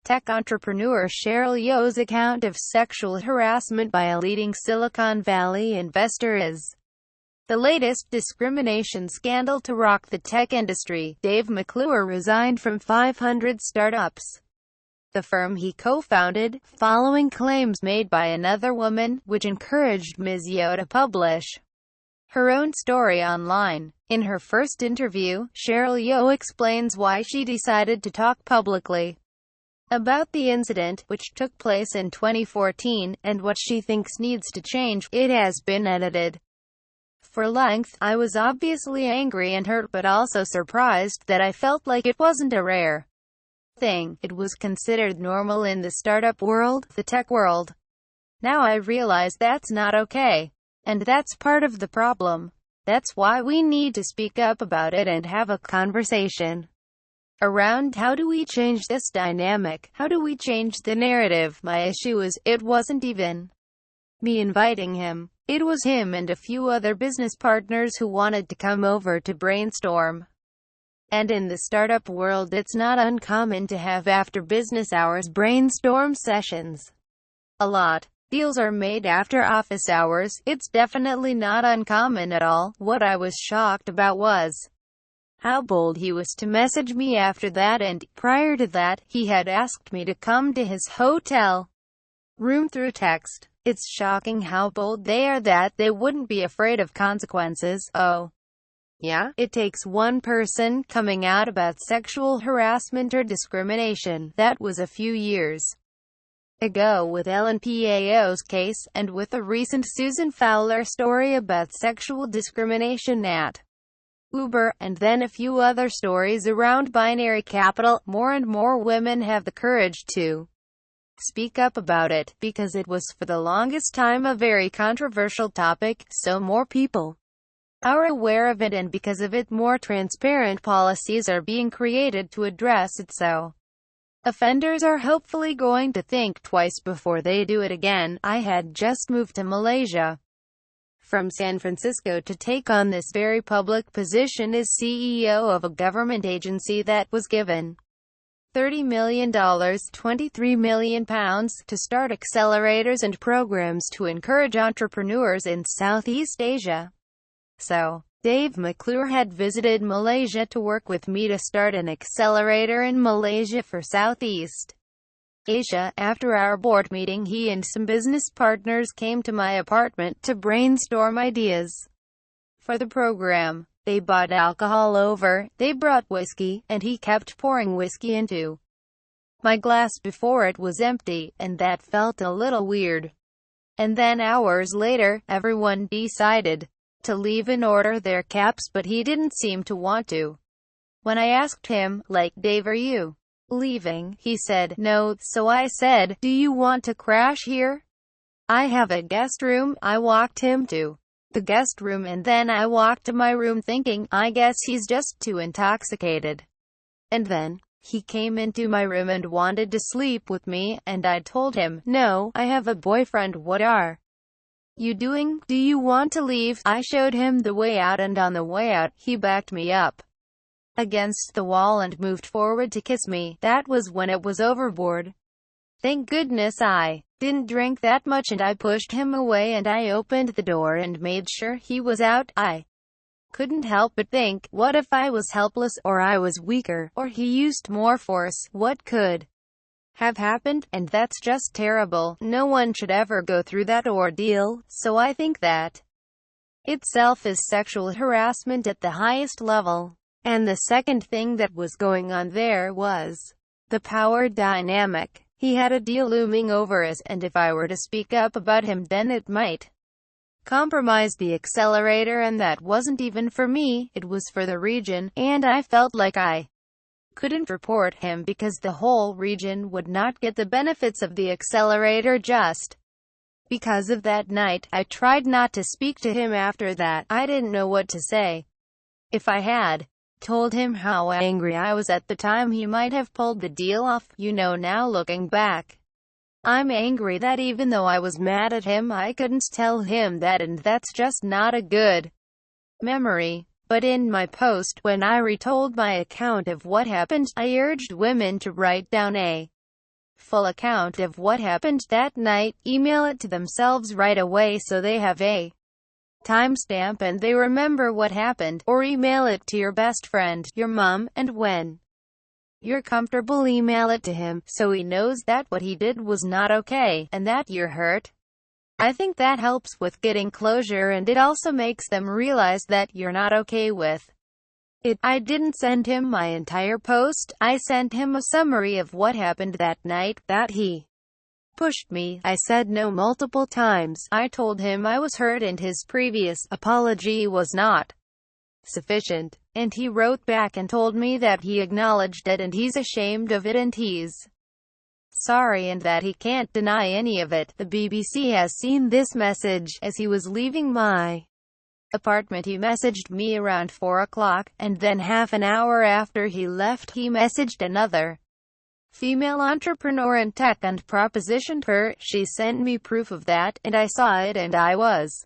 tech entrepreneur Cheryl Yeoh's account of sexual harassment by a leading Silicon Valley investor is the latest discrimination scandal to rock the tech industry. Dave McClure resigned from 500 startups, the firm he co-founded, following claims made by another woman, which encouraged Ms. Yeoh to publish her own story online. In her first interview, Cheryl Yeoh explains why she decided to talk publicly about the incident, which took place in 2014, and what she thinks needs to change. It has been edited for length. I was obviously angry and hurt, but also surprised that I felt like it wasn't a rare thing. It was considered normal in the startup world, the tech world. Now I realize that's not okay. And that's part of the problem. That's why we need to speak up about it and have a conversation around how do we change this dynamic? How do we change the narrative? My issue is, it wasn't even me inviting him. It was him and a few other business partners who wanted to come over to brainstorm. And in the startup world, it's not uncommon to have after business hours brainstorm sessions. A lot. Deals are made after office hours. It's definitely not uncommon at all. What I was shocked about was how bold he was to message me after that, and prior to that, he had asked me to come to his hotel room through text. It's shocking how bold they are, that they wouldn't be afraid of consequences. Oh, yeah? It takes one person coming out about sexual harassment or discrimination. That was a few years ago with LNPAO's case, and with a recent Susan Fowler story about sexual discrimination at Uber, and then a few other stories around binary capital. More and more women have the courage to speak up about it, because it was for the longest time a very controversial topic, so more people are aware of it, and because of it more transparent policies are being created to address it, so offenders are hopefully going to think twice before they do it again. I had just moved to Malaysia from San Francisco to take on this very public position as CEO of a government agency that was given $30 million, £23 million, to start accelerators and programs to encourage entrepreneurs in Southeast Asia. So, Dave McClure had visited Malaysia to work with me to start an accelerator in Malaysia for Southeast Asia. After our board meeting, he and some business partners came to my apartment to brainstorm ideas for the program. They bought alcohol over, they brought whiskey, and he kept pouring whiskey into my glass before it was empty, and that felt a little weird. And then hours later, everyone decided to leave and order their caps, but he didn't seem to want to. When I asked him, like, Dave, are you leaving? He said, no. So I said, do you want to crash here? I have a guest room. I walked him to the guest room, and then I walked to my room thinking, I guess he's just too intoxicated. And then he came into my room and wanted to sleep with me, and I told him, no, I have a boyfriend. What are you doing? Do you want to leave? I showed him the way out, and on the way out, he backed me up against the wall and moved forward to kiss me. That was when it was overboard. Thank goodness I didn't drink that much, and I pushed him away, and I opened the door and made sure he was out. I couldn't help but think, what if I was helpless, or I was weaker, or he used more force? What could have happened? And that's just terrible. No one should ever go through that ordeal. So I think that itself is sexual harassment at the highest level. And the second thing that was going on there was the power dynamic. He had a deal looming over us, and if I were to speak up about him, then it might compromise the accelerator, and that wasn't even for me, it was for the region, and I felt like I couldn't report him because the whole region would not get the benefits of the accelerator just because of that night. I tried not to speak to him after that. I didn't know what to say. If I had told him how angry I was at the time, he might have pulled the deal off. You know, now looking back, I'm angry that even though I was mad at him, I couldn't tell him that, and that's just not a good memory. But in my post, when I retold my account of what happened, I urged women to write down a full account of what happened that night, email it to themselves right away so they have a timestamp and they remember what happened, or email it to your best friend, your mom, and when you're comfortable, email it to him, so he knows that what he did was not okay, and that you're hurt. I think that helps with getting closure, and it also makes them realize that you're not okay with it. I didn't send him my entire post, I sent him a summary of what happened that night, that he pushed me. I said no multiple times. I told him I was hurt and his previous apology was not sufficient. And he wrote back and told me that he acknowledged it and he's ashamed of it and he's sorry and that he can't deny any of it. The BBC has seen this message. As he was leaving my apartment, he messaged me around 4 o'clock, and then half an hour after he left, he messaged another female entrepreneur in tech and propositioned her. She sent me proof of that, and I saw it and I was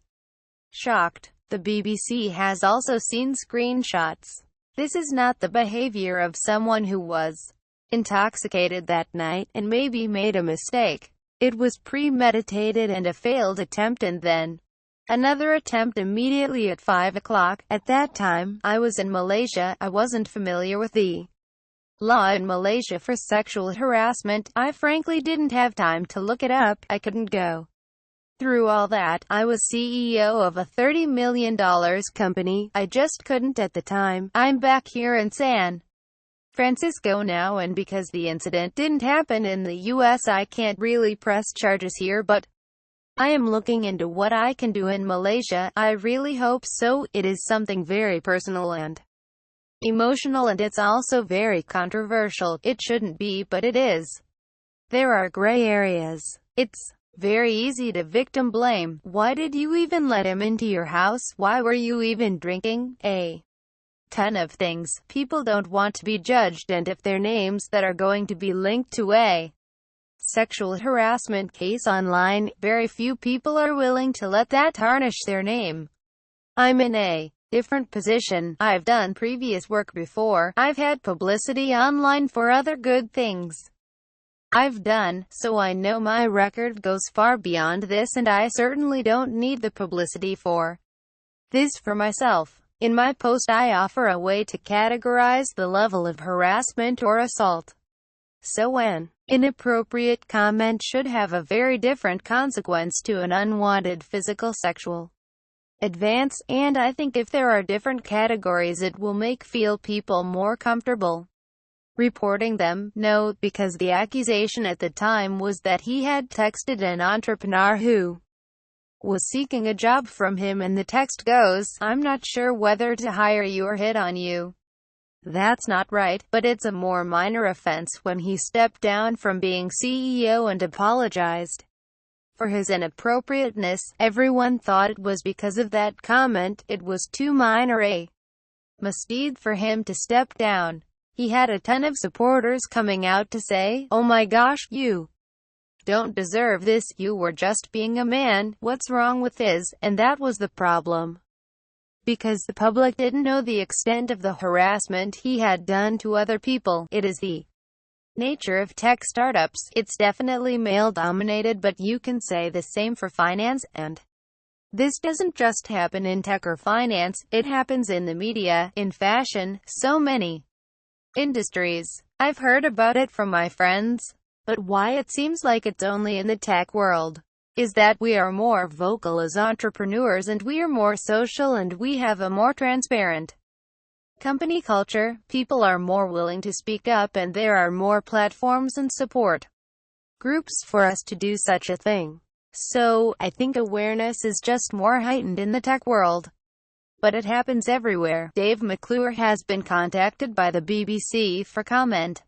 shocked. The BBC has also seen screenshots. This is not the behavior of someone who was intoxicated that night and maybe made a mistake. It was premeditated and a failed attempt and then another attempt immediately at 5 o'clock. At that time, I was in Malaysia. I wasn't familiar with the law in Malaysia for sexual harassment. I frankly didn't have time to look it up. I couldn't go through all that. I was CEO of a $30 million company. I just couldn't at the time. I'm back here in San Francisco now, and because the incident didn't happen in the US, I can't really press charges here, but I am looking into what I can do in Malaysia. I really hope so. It is something very personal and emotional, and it's also very controversial. It shouldn't be, but it is. There are gray areas. It's very easy to victim blame. Why did you even let him into your house? Why were you even drinking? A ton of things. People don't want to be judged, and if their names that are going to be linked to a sexual harassment case online, very few people are willing to let that tarnish their name. I'm in a different position. I've done previous work before. I've had publicity online for other good things I've done, so I know my record goes far beyond this, and I certainly don't need the publicity for this for myself. In my post, I offer a way to categorize the level of harassment or assault. So an inappropriate comment should have a very different consequence to an unwanted physical sexual advance, and I think if there are different categories, it will make people more comfortable reporting them. Note, because the accusation at the time was that he had texted an entrepreneur who was seeking a job from him, and the text goes, "I'm not sure whether to hire you or hit on you." That's not right, but it's a more minor offense when he stepped down from being CEO and apologized for his inappropriateness. Everyone thought it was because of that comment. It was too minor a mistake for him to step down. He had a ton of supporters coming out to say, "Oh my gosh, you don't deserve this, you were just being a man, what's wrong with this?" And that was the problem. Because the public didn't know the extent of the harassment he had done to other people. It is the nature of tech startups. It's definitely male-dominated, but you can say the same for finance, and this doesn't just happen in tech or finance, it happens in the media, in fashion, so many industries. I've heard about it from my friends. But why it seems like it's only in the tech world is that we are more vocal as entrepreneurs, and we are more social, and we have a more transparent company culture. People are more willing to speak up, and there are more platforms and support groups for us to do such a thing. So, I think awareness is just more heightened in the tech world. But it happens everywhere. Dave McClure has been contacted by the BBC for comment.